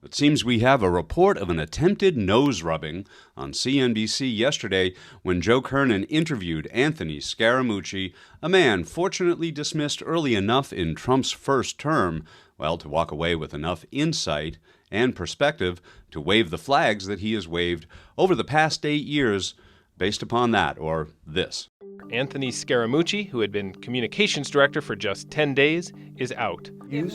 It seems we have a report of an attempted nose-rubbing on CNBC yesterday when Joe Kernan interviewed Anthony Scaramucci, a man fortunately dismissed early enough in Trump's first term, well, to walk away with enough insight and perspective to wave the flags that he has waved over the past 8 years based upon that or this. Anthony Scaramucci, who had been communications director for just 10 days, is out. Forgive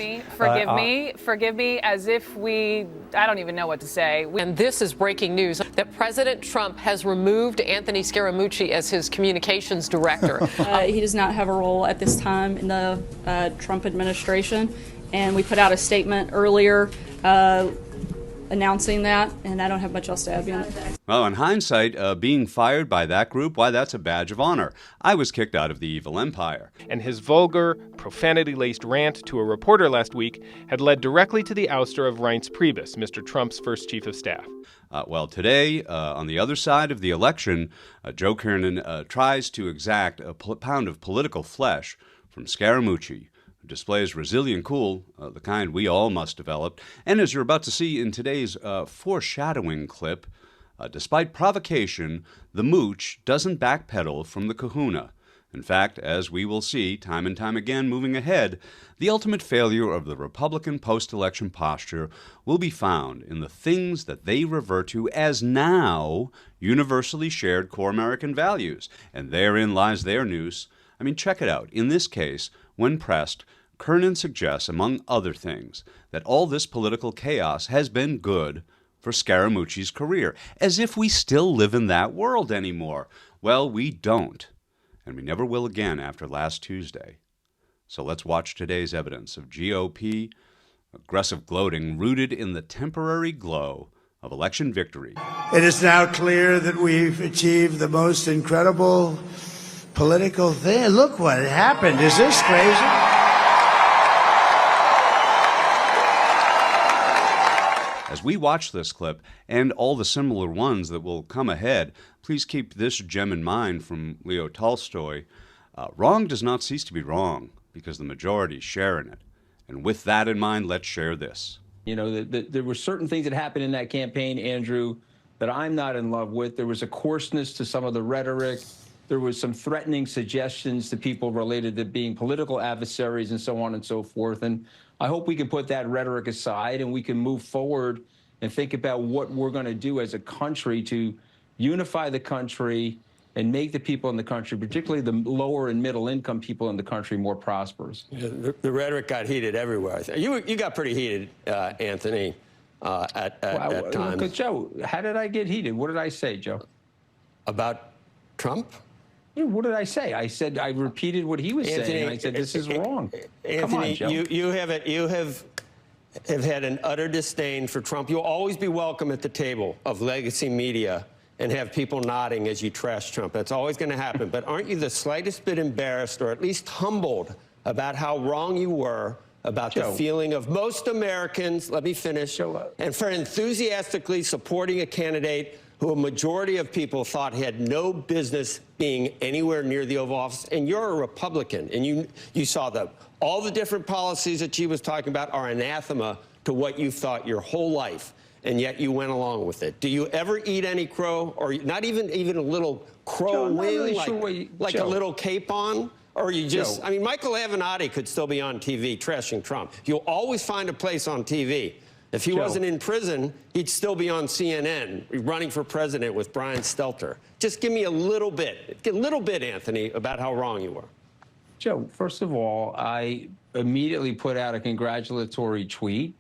me, as if I don't even know what to say. And this is breaking news that President Trump has removed Anthony Scaramucci as his communications director. He does not have a role at this time in the Trump administration, and we put out a statement earlier announcing that, and I don't have much else to add beyond that. Well, in hindsight, being fired by that group, why, that's a badge of honor. I was kicked out of the evil empire. And his vulgar, profanity-laced rant to a reporter last week had led directly to the ouster of Reince Priebus, Mr. Trump's first chief of staff. Well, today, on the other side of the election, Joe Kernan tries to exact a pound of political flesh from Scaramucci, who displays resilient cool, the kind we all must develop. And as you're about to see in today's foreshadowing clip, despite provocation, the Mooch doesn't backpedal from the kahuna. In fact, as we will see time and time again moving ahead, the ultimate failure of the Republican post-election posture will be found in the things that they revert to as now universally shared core American values. And therein lies their noose. I mean, check it out. In this case, when pressed, Kernan suggests, among other things, that all this political chaos has been good for Scaramucci's career, as if we still live in that world anymore. Well, we don't, and we never will again after last Tuesday. So let's watch today's evidence of GOP aggressive gloating rooted in the temporary glow of election victory. It is now clear that we've achieved the most incredible political thing. Look what happened. Is this crazy? As we watch this clip and all the similar ones that will come ahead, please keep this gem in mind from Leo Tolstoy. Wrong does not cease to be wrong because the majority share in it. And with that in mind, let's share this. You know, there were certain things that happened in that campaign, Andrew, that I'm not in love with. There was a coarseness to some of the rhetoric. There was some threatening suggestions to people related to being political adversaries and so on and so forth. And I hope we can put that rhetoric aside and we can move forward and think about what we're going to do as a country to unify the country and make the people in the country, particularly the lower and middle income people in the country, more prosperous. Yeah, the rhetoric got heated everywhere. You got pretty heated, Anthony, at times. Look, Joe, how did I get heated? What did I say, Joe? About Trump? Yeah, what did I say? I said I repeated what he was saying. And I said this is wrong. Anthony, come on, Joe. you have had an utter disdain for Trump. You'll always be welcome at the table of legacy media and have people nodding as you trash Trump. That's always going to happen. But aren't you the slightest bit embarrassed or at least humbled about how wrong you were about Joe, the feeling of most Americans, let me finish, and for enthusiastically supporting a candidate who a majority of people thought had no business being anywhere near the Oval Office? And you're a Republican, and you saw that all the different policies that she was talking about are anathema to what you thought your whole life, and yet you went along with it. Do you ever eat any crow, or not even a little crow Joe, wing, really like a little capon? Or you just, Joe. I mean, Michael Avenatti could still be on TV trashing Trump. You'll always find a place on TV. If he wasn't in prison, he'd still be on CNN running for president with Brian Stelter. Just give me a little bit, Anthony, about how wrong you were. Joe, first of all, I immediately put out a congratulatory tweet.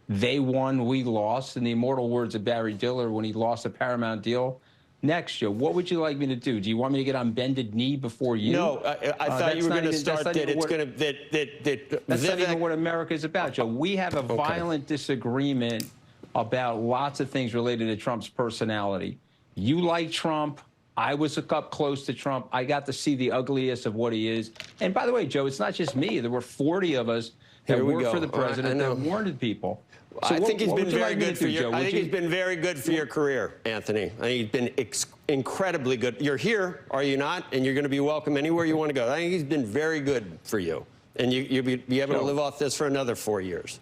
They won, we lost. In the immortal words of Barry Diller when he lost a Paramount deal. Next, Joe, what would you like me to do? Do you want me to get on bended knee before you? No, I thought you were going to start that it's going to... That's not even what America is about, Joe. We have a violent disagreement about lots of things related to Trump's personality. You like Trump. I was up close to Trump. I got to see the ugliest of what he is. And by the way, Joe, it's not just me. There were 40 of us that worked for the president that warned people. So I think he's been very good for your. I think he's been very good for your career, Anthony. I think he's been incredibly good. You're here, are you not? And you're going to be welcome anywhere you want to go. I think he's been very good for you, and you'll be able to live off this for another 4 years.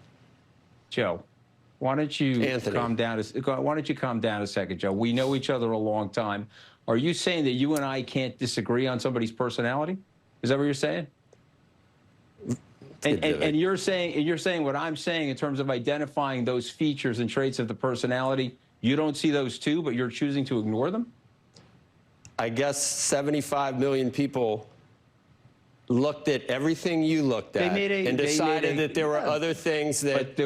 Joe, Why don't you Anthony. calm down? Why don't you calm down a second, Joe? We know each other a long time. Are you saying that you and I can't disagree on somebody's personality? Is that what you're saying? And you're saying what I'm saying in terms of identifying those features and traits of the personality. You don't see those too, but you're choosing to ignore them? I guess 75 million people looked at everything you looked at and decided that there were other things that.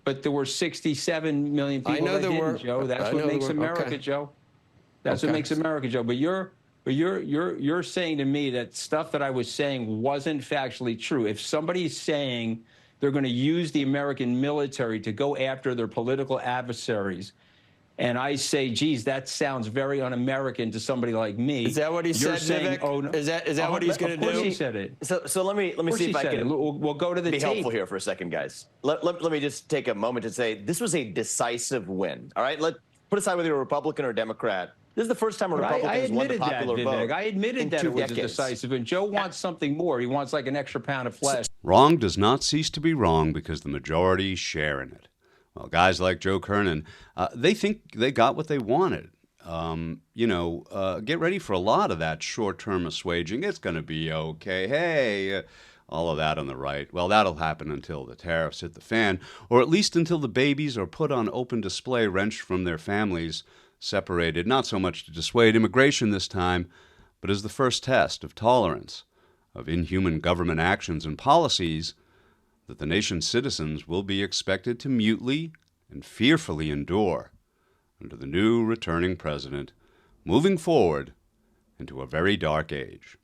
But there were 67 million people. I know there were, Joe. That's what makes America, Joe. That's what makes America, Joe. But you're saying to me that stuff that I was saying wasn't factually true. If somebody's saying they're going to use the American military to go after their political adversaries, and I say, geez, that sounds very un-American to somebody like me. Is that what he said, saying, Vivek? oh, no. Is that what he's going to do? Of course he said it. So let me see if I can We'll go to the be tape. helpful here for a second, guys. Let me just take a moment to say this was a decisive win. All right, put aside whether you're a Republican or a Democrat. This is the first time a Republican has won the popular vote. I admitted that it was decisive, and Joe wants something more. He wants like an extra pound of flesh. Wrong does not cease to be wrong because the majority share in it. Well, guys like Joe Kernan, they think they got what they wanted. Get ready for a lot of that short-term assuaging. It's going to be okay. Hey, all of that on the right. Well, that'll happen until the tariffs hit the fan, or at least until the babies are put on open display, wrenched from their families, separated, not so much to dissuade immigration this time, but as the first test of tolerance, of inhuman government actions and policies that the nation's citizens will be expected to mutely and fearfully endure under the new returning president, moving forward into a very dark age.